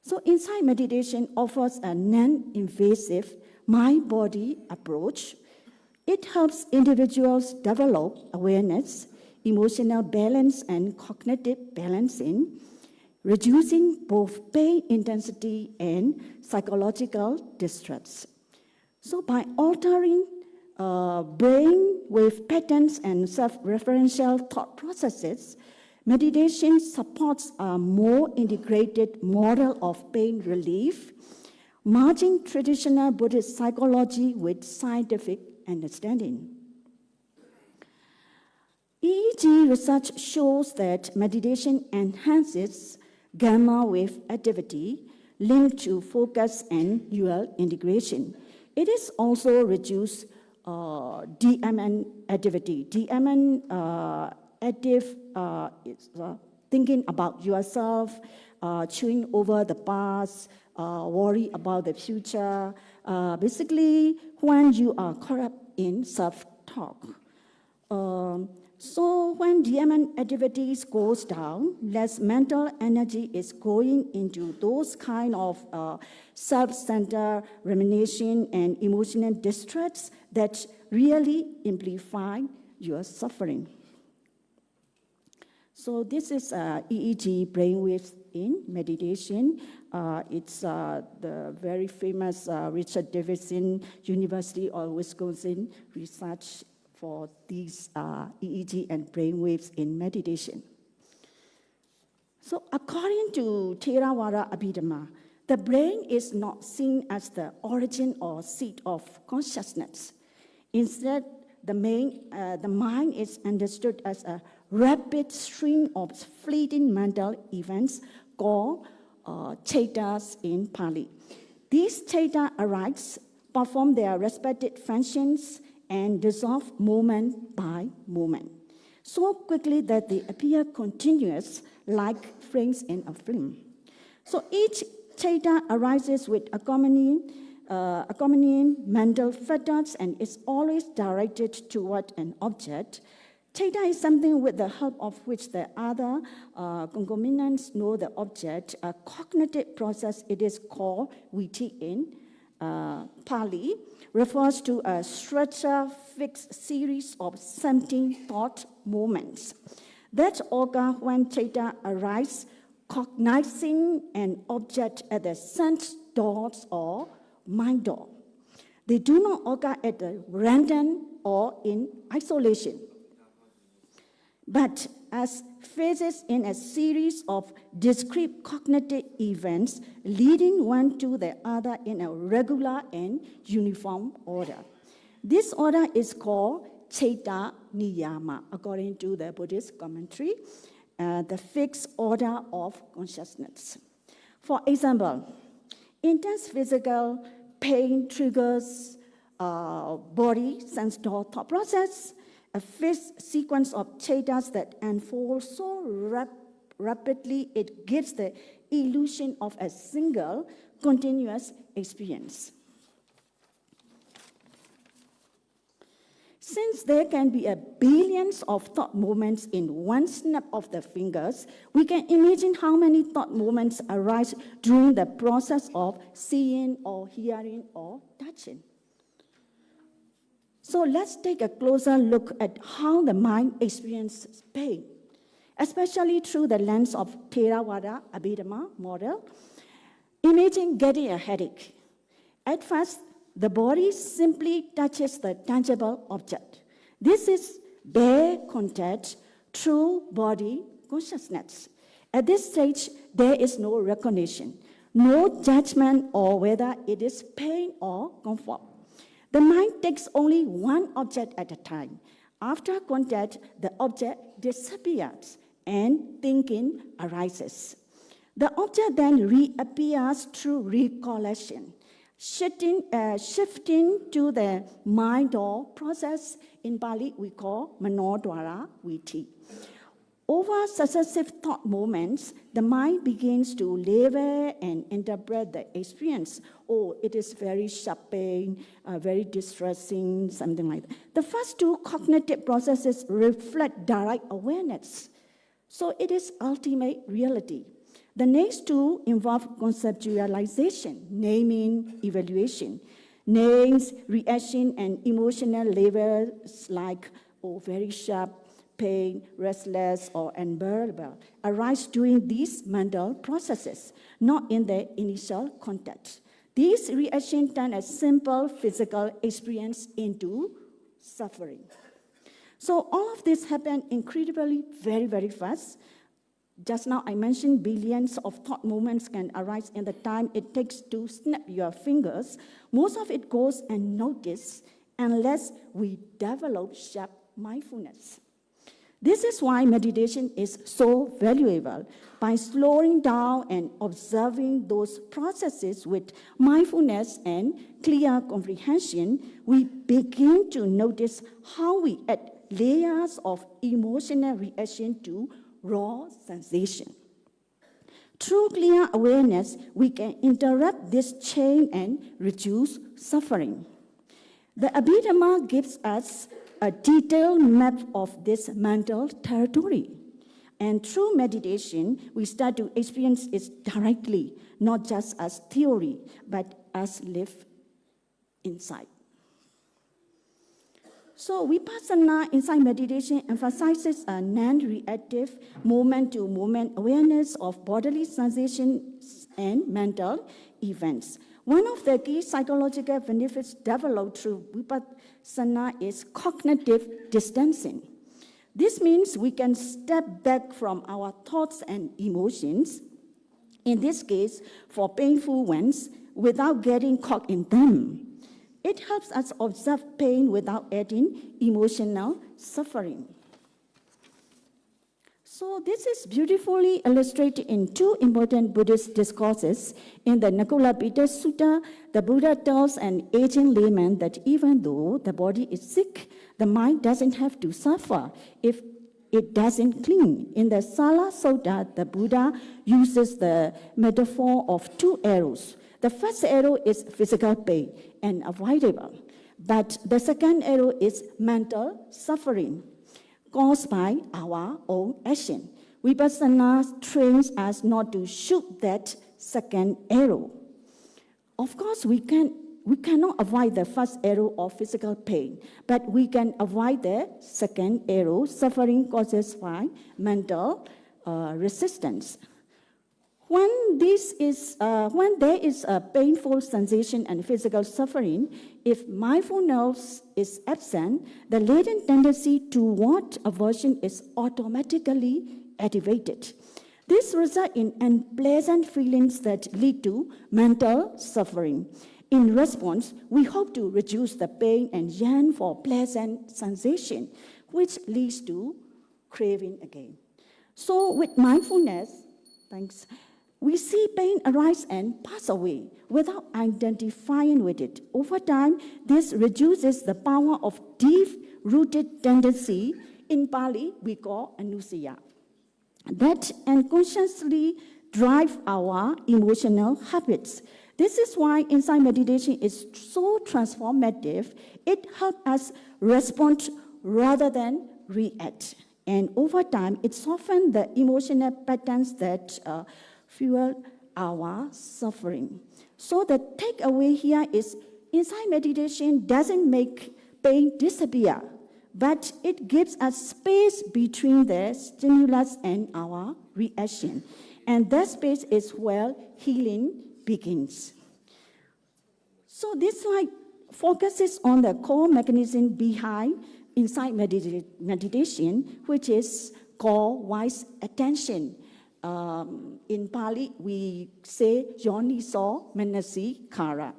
So insight meditation offers a non-invasive mind-body approach. It helps individuals develop awareness, emotional balance, and cognitive balancing, reducing both pain intensity and psychological distress. So by altering brain wave patterns and self-referential thought processes, meditation supports a more integrated model of pain relief, merging traditional Buddhist psychology with scientific understanding. EEG research shows that meditation enhances gamma wave activity linked to focus and neural integration. It is also reduced DMN activity. DMN active is thinking about yourself, chewing over the past, worry about the future. Basically, when you are caught up in self-talk. So when DMN activities goes down, less mental energy is going into those kind of self-centered rumination and emotional distress that really amplify your suffering. So this is EEG brainwaves in meditation. It's the very famous Richard Davidson University of Wisconsin research for these EEG and brainwaves in meditation. So according to Theravada Abhidhamma, the brain is not seen as the origin or seat of consciousness. Instead, the mind is understood as a rapid stream of fleeting mental events called chetas in Pali. These chetas arise, perform their respective functions, and dissolve moment by moment, so quickly that they appear continuous like frames in a film. So each cheta arises with accompanying mental factors and is always directed toward an object. Cheta is something with the help of which the other concomitants know the object. A cognitive process, it is called viti in Pali, refers to a structured fixed series of something thought moments that occur when cheta arise, cognizing an object at the sense doors or mind door. They do not occur at a random or in isolation, but as phases in a series of discrete cognitive events leading one to the other in a regular and uniform order. This order is called Cheta Niyama, according to the Buddhist commentary, the fixed order of consciousness. For example, intense physical pain triggers body sense door thought process, a fixed sequence of chetas that unfold so rapidly it gives the illusion of a single continuous experience. Since there can be billions of thought moments in one snap of the fingers, we can imagine how many thought moments arise during the process of seeing or hearing or touching. So let's take a closer look at how the mind experiences pain, especially through the lens of Theravada Abhidhamma model. Imagine getting a headache. At first, the body simply touches the tangible object. This is bare contact through body consciousness. At this stage, there is no recognition, no judgment or whether it is pain or comfort. The mind takes only one object at a time. After contact, the object disappears and thinking arises. The object then reappears through recollection, shifting to the mind or process. In Pali, we call manodwara viti. Over successive thought moments, the mind begins to label and interpret the experience. Oh, it is very sharp pain, very distressing, something like that. The first two cognitive processes reflect direct awareness. So it is ultimate reality. The next two involve conceptualization, naming, evaluation. Names, reaction, and emotional labels like, oh, very sharp, pain, restless, or unbearable arise during these mental processes, not in the initial context. These reactions turn a simple physical experience into suffering. So all of this happened incredibly very, very fast. Just now I mentioned billions of thought moments can arise in the time it takes to snap your fingers. Most of it goes unnoticed unless we develop sharp mindfulness. This is why meditation is so valuable. By slowing down and observing those processes with mindfulness and clear comprehension, we begin to notice how we add layers of emotional reaction to raw sensation. Through clear awareness, we can interrupt this chain and reduce suffering. The Abhidhamma gives us a detailed map of this mental territory. And through meditation, we start to experience it directly, not just as theory, but as lived insight. So Vipassana inside meditation emphasizes a non-reactive moment-to-moment awareness of bodily sensations and mental events. One of the key psychological benefits developed through Vipassana is cognitive distancing. This means we can step back from our thoughts and emotions, in this case, for painful ones, without getting caught in them. It helps us observe pain without adding emotional suffering. So this is beautifully illustrated in two important Buddhist discourses. In the Nakulapita Sutta, the Buddha tells an aging layman that even though the body is sick, the mind doesn't have to suffer if it doesn't cling. In the Sala Sutta, the Buddha uses the metaphor of two arrows. The first arrow is physical pain and avoidable, but the second arrow is mental suffering caused by our own action. Vipassana trains us not to shoot that second arrow. Of course, we cannot avoid the first arrow of physical pain, but we can avoid the second arrow, suffering caused by mental resistance. When there is a painful sensation and physical suffering, if mindfulness is absent, the latent tendency toward aversion is automatically activated. This results in unpleasant feelings that lead to mental suffering. In response, we hope to reduce the pain and yearn for pleasant sensation, which leads to craving again. So with mindfulness, we see pain arise and pass away without identifying with it. Over time, this reduces the power of deep-rooted tendency, in Pali we call anusaya, that unconsciously drive our emotional habits. This is why insight meditation is so transformative. It helps us respond rather than react. And over time, it softens the emotional patterns that fuel our suffering. So the takeaway here is insight meditation doesn't make pain disappear, but it gives us space between the stimulus and our reaction. And that space is where healing begins. So this slide focuses on the core mechanism behind insight meditation, which is called wise attention. In Pali, we say yoniso manasi kara.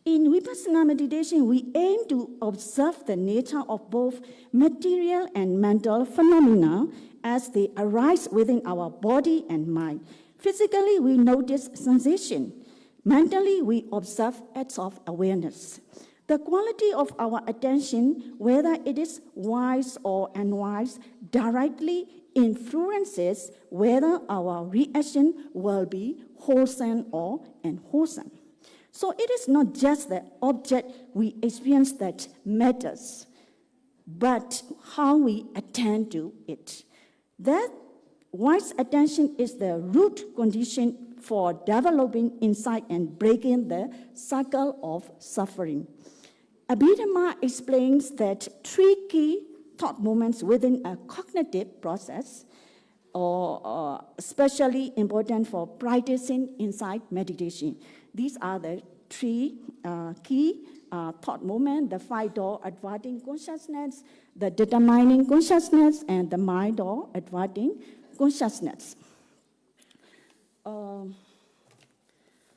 In Vipassana meditation, we aim to observe the nature of both material and mental phenomena as they arise within our body and mind. Physically, we notice sensation. Mentally, we observe acts of awareness. The quality of our attention, whether it is wise or unwise, directly influences whether our reaction will be wholesome or unwholesome. So it is not just the object we experience that matters, but how we attend to it. That wise attention is the root condition for developing insight and breaking the cycle of suffering. Abhidhamma explains that 3 key thought movements within a cognitive process are especially important for practicing insight meditation. These are the 3 key thought movements: the 5-door adverting consciousness, the determining consciousness, and the mind-door adverting consciousness.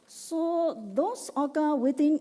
So those occur within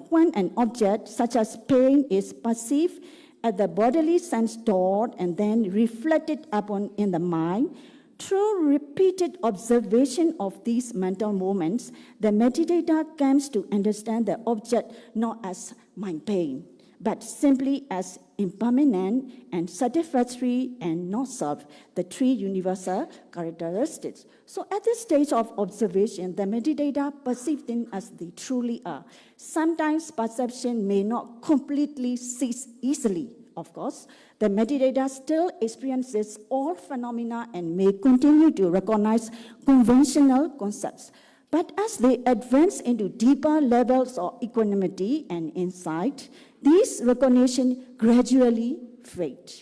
when an object, such as pain, is perceived at the bodily sense door and then reflected upon in the mind. Through repeated observation of these mental movements, the meditator comes to understand the object not as mind pain, but simply as impermanent and satisfactory and not self, the 3 universal characteristics. So at this stage of observation, the meditator perceives them as they truly are. Sometimes perception may not completely cease easily, of course. The meditator still experiences all phenomena and may continue to recognize conventional concepts. But as they advance into deeper levels of equanimity and insight, these recognition gradually fade.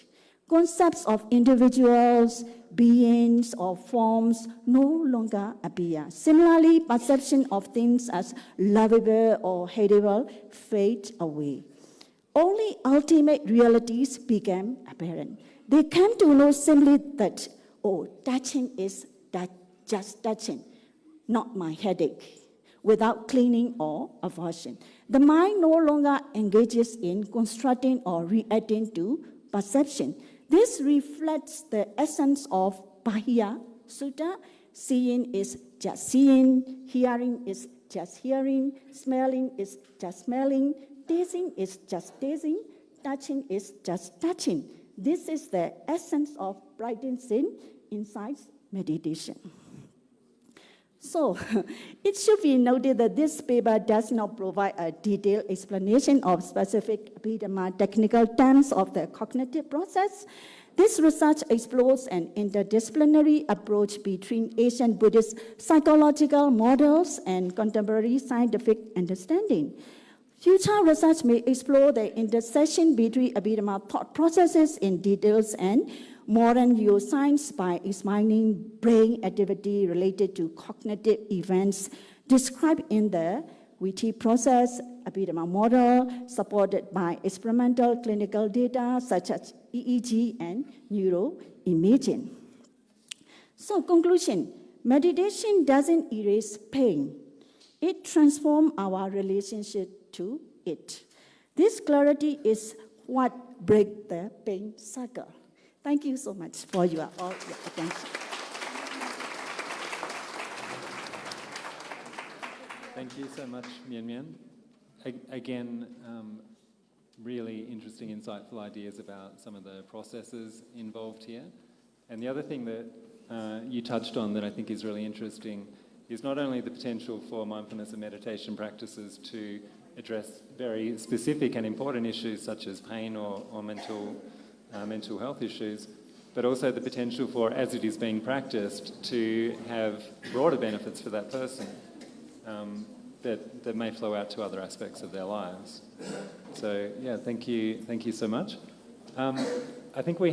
Concepts of individuals, beings, or forms no longer appear. Similarly, perception of things as lovable or hateable fade away. Only ultimate realities became apparent. They came to know simply that, touching is just touching, not my headache, without clinging or aversion. The mind no longer engages in constructing or reacting to perception. This reflects the essence of Bahya Sutta. Seeing is just seeing, hearing is just hearing, smelling is just smelling, tasting is just tasting, touching is just touching. This is the essence of practicing insight meditation. So, it should be noted that this paper does not provide a detailed explanation of specific Abhidhamma technical terms of the cognitive process. This research explores an interdisciplinary approach between ancient Buddhist psychological models and contemporary scientific understanding. Future research may explore the intersection between Abhidhamma thought processes in details and modern neuroscience by examining brain activity related to cognitive events described in the VT process Abhidhamma model, supported by experimental clinical data such as EEG and neuroimaging. So, conclusion, meditation doesn't erase pain. It transforms our relationship to it. This clarity is what breaks the pain cycle. Thank you so much for all your attention. Thank you so much, Mian Mian. Again, really interesting, insightful ideas about some of the processes involved here. And the other thing that you touched on that I think is really interesting is not only the potential for mindfulness and meditation practices to address very specific and important issues such as pain or mental health issues, but also the potential for, as it is being practiced, to have broader benefits for that person that may flow out to other aspects of their lives. So, yeah, thank you so much. I think do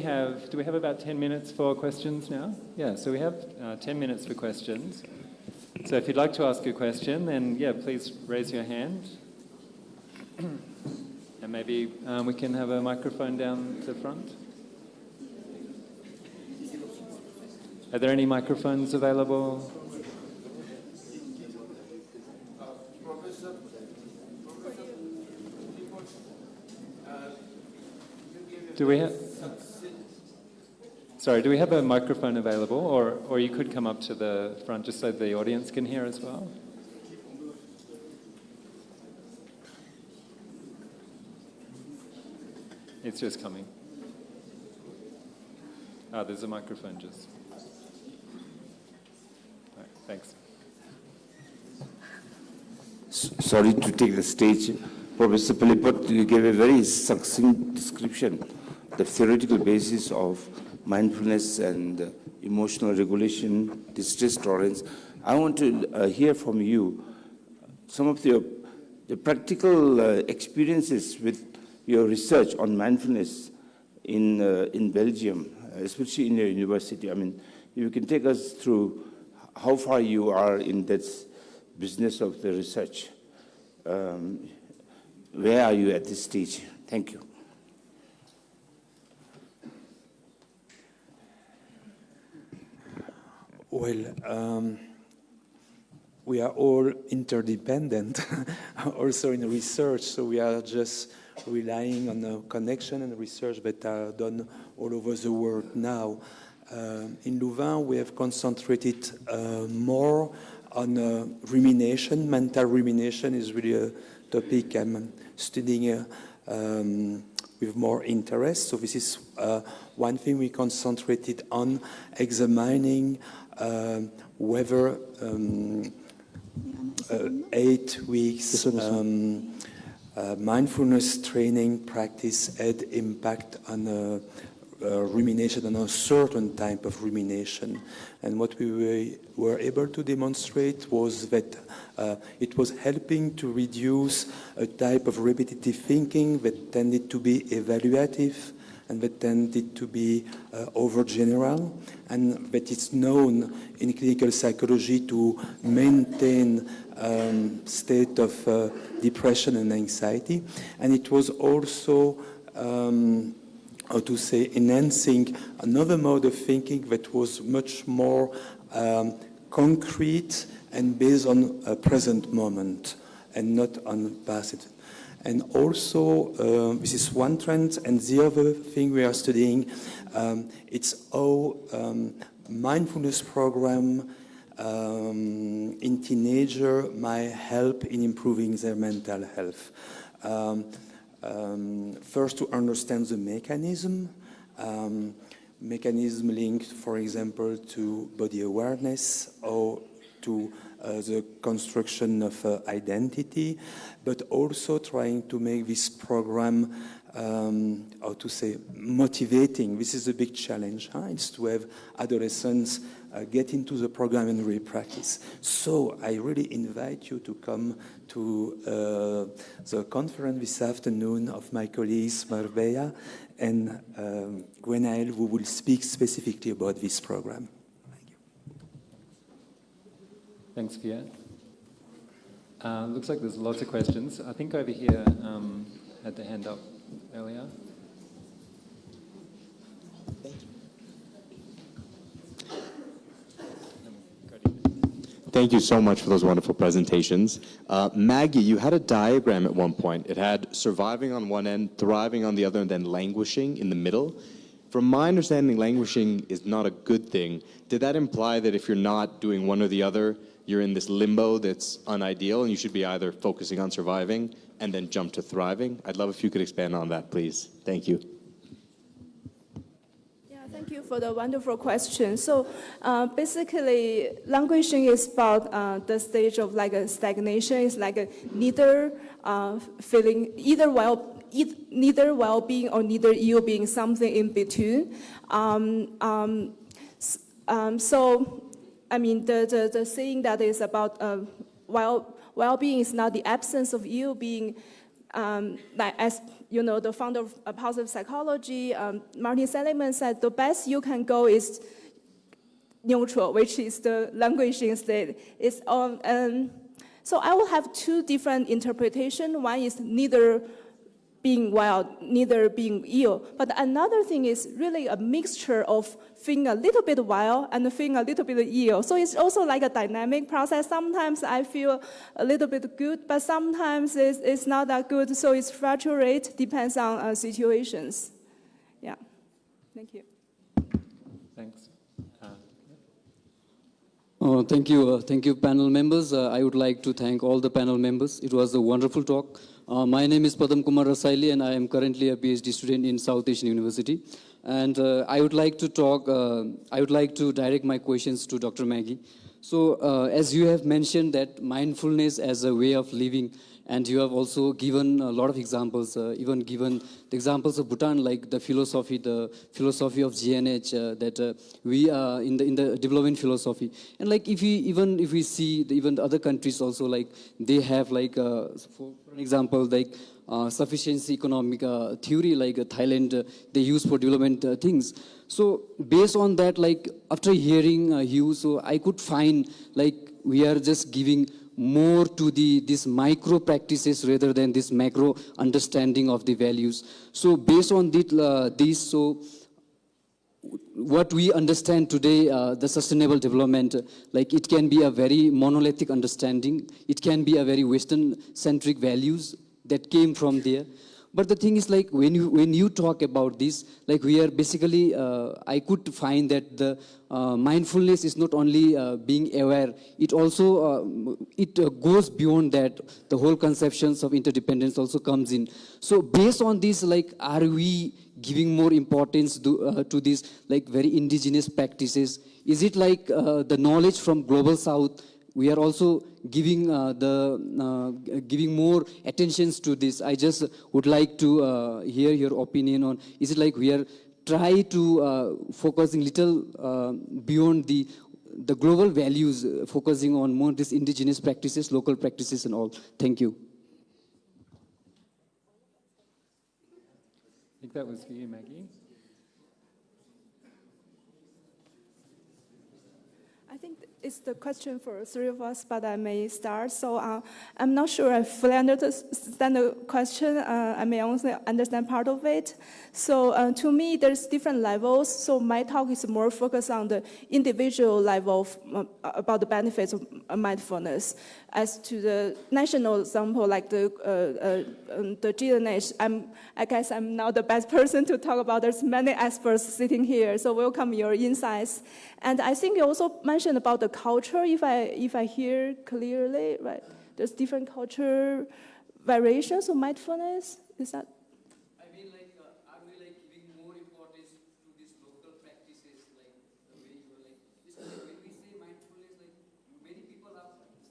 we have about 10 minutes for questions now? Yeah, so we have 10 minutes for questions. So if you'd like to ask a question, then, yeah, please raise your hand. And maybe we can have a microphone down the front. Are there any microphones available? Do we have... Sorry, do we have a microphone available? Or you could come up to the front just so the audience can hear as well. It's just coming. There's a microphone just... Right, thanks. Sorry to take the stage. Professor Philippot, you gave a very succinct description, the theoretical basis of mindfulness and emotional regulation, distress tolerance. I want to hear from you some of the practical experiences with your research on mindfulness in Belgium, especially in your university. I mean, you can take us through how far you are in that business of the research. Where are you at this stage? Thank you. Well, we are all interdependent, also in research, so we are just relying on the connection and research that are done all over the world now. In Louvain, we have concentrated more on rumination. Mental rumination is really a topic I'm studying with more interest. So this is one thing we concentrated on, examining whether 8 weeks mindfulness training practice had impact on rumination, on a certain type of rumination. And what we were able to demonstrate was that it was helping to reduce a type of repetitive thinking that tended to be evaluative and that tended to be overgeneral, and that it's known in clinical psychology to maintain state of depression and anxiety. And it was also how to say, enhancing another mode of thinking that was much more concrete and based on a present moment and not on past. And also, this is one trend, and the other thing we are studying, it's how mindfulness program in teenager might help in improving their mental health. First, to understand the mechanism linked, for example, to body awareness or to the construction of identity, but also trying to make this program, how to say, motivating. This is a big challenge. It's to have adolescents get into the program and really practice. So I really invite you to come to the conference this afternoon of my colleagues Marbella and Gwenaël, who will speak specifically about this program. Thank you. Thanks, Pierre. Looks like there's lots of questions. I think over here had the hand up earlier. Thank you so much for those wonderful presentations. Maggie, you had a diagram at one point. It had surviving on one end, thriving on the other, and then languishing in the middle. From my understanding, languishing is not a good thing. Did that imply that if you're not doing one or the other, you're in this limbo that's unideal, and you should be either focusing on surviving and then jump to thriving? I'd love if you could expand on that, please. Thank you. Thank you for the wonderful question. So basically, languishing is about the stage of like a stagnation. It's like a neither feeling, neither well-being or neither ill-being, something in between. So, I mean, the saying that is about well-being is not the absence of ill-being, like as you know, the founder of positive psychology, Martin Seligman, said the best you can go is neutral, which is the languishing state. So I will have two different interpretations. One is neither being well, neither being ill. But another thing is really a mixture of feeling a little bit well and feeling a little bit ill. So it's also like a dynamic process. Sometimes I feel a little bit good, but sometimes it's not that good. So it's fluctuates, depends on situations. Thank you. Thanks. Thank you, panel members. I would like to thank all the panel members. It was a wonderful talk. My name is Padam Kumar Rasaili, and I am currently a PhD student in South Asian University. And I would like to direct my questions to Dr. Maggie. So, as you have mentioned that mindfulness as a way of living, and you have also given a lot of examples, even given the examples of Bhutan, like the philosophy of GNH, that we are in the development philosophy. And like if we see even the other countries also, like they have like, for example, like sufficiency economic theory, like Thailand, they use for development things. So based on that, like after hearing you, so I could find like we are just giving more to these micro practices rather than this macro understanding of the values. So based on this, so what we understand today, the sustainable development, like it can be a very monolithic understanding. It can be a very Western-centric values that came from there. But the thing is, like when you talk about this, like we are basically, I could find that the mindfulness is not only being aware, it also it goes beyond that. The whole conceptions of interdependence also comes in. So based on this, like, are we giving more importance to these like very indigenous practices? Is it like the knowledge from global South? We are also giving giving more attentions to this. I just would like to hear your opinion on, is it like we are try to focusing little beyond the global values, focusing on more this indigenous practices, local practices and all. Thank you. I think that was for you, Maggie. I think it's the question for three of us, but I may start. So I'm not sure I fully understand the question. I may only understand part of it. So to me, there's different levels. So my talk is more focused on the individual level of, about the benefits of mindfulness. As to the national example, like the GNH, I guess I'm not the best person to talk about. There's many experts sitting here, so welcome your insights. And I think you also mentioned about the culture, if I hear clearly, right? There's different culture variations of mindfulness. Is that? I mean, like, are we like giving more importance to these local practices, like the way you were like? When we say mindfulness, like many people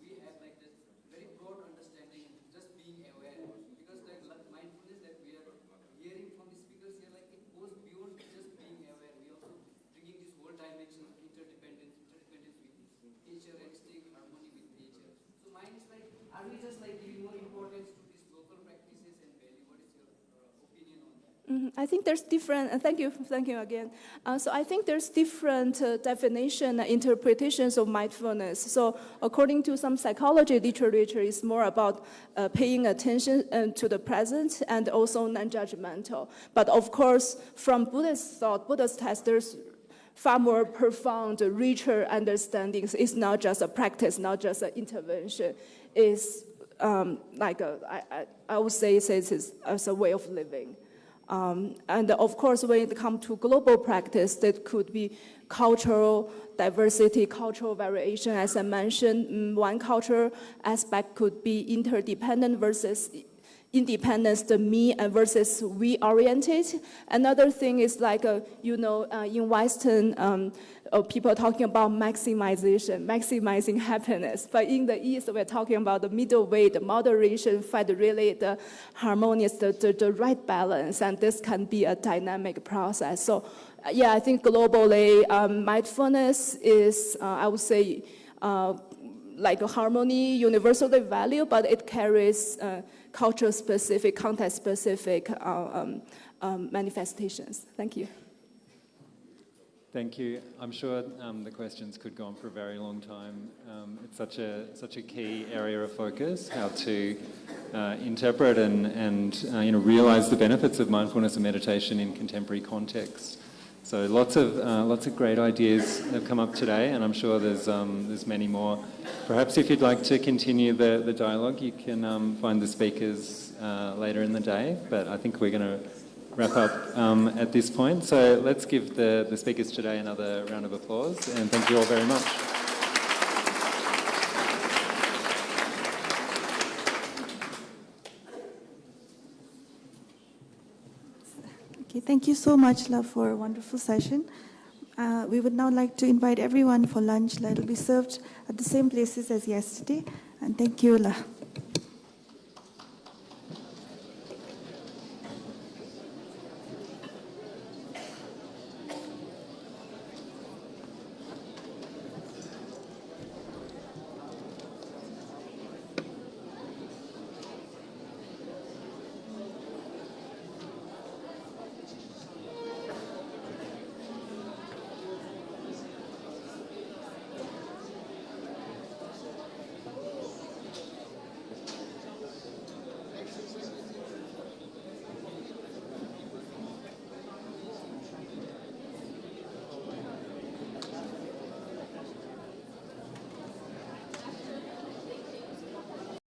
we have like this very broad understanding, just being aware. Because like mindfulness that we are hearing from the speakers here, like it goes beyond just being aware. We also bringing this whole dimension of interdependence with nature and staying in harmony with nature. So mine is like, are we just like giving more importance to these local practices and value? What is your opinion on that? I think there's different, thank you again. So I think there's different definition, interpretations of mindfulness. So according to some psychology literature, it's more about paying attention to the present and also non-judgmental. But of course, from Buddhist thought, Buddhist there's far more profound, richer understandings. It's not just a practice, not just an intervention. It's like I would say it's as a way of living. And of course, when it comes to global practice, that could be cultural diversity, cultural variation. As I mentioned, one cultural aspect could be interdependent versus independence, the me versus we oriented. Another thing is like, in Western, people talking about maximizing happiness. But in the East, we're talking about the middle way, the moderation, find really the harmonious, the right balance. And this can be a dynamic process. So yeah, I think globally, mindfulness is, I would say, like a harmony, universally value, but it carries culture-specific, context-specific manifestations. Thank you. Thank you. I'm sure the questions could go on for a very long time. It's such a key area of focus, how to interpret and realize the benefits of mindfulness and meditation in contemporary context. So lots of great ideas have come up today, and I'm sure there's many more. Perhaps if you'd like to continue the dialogue, you can find the speakers later in the day. But I think we're going to wrap up at this point. So let's give the speakers today another round of applause, and thank you all very much. Okay, thank you so much, La, for a wonderful session. We would now like to invite everyone for lunch. It'll be served at the same places as yesterday. And thank you, La.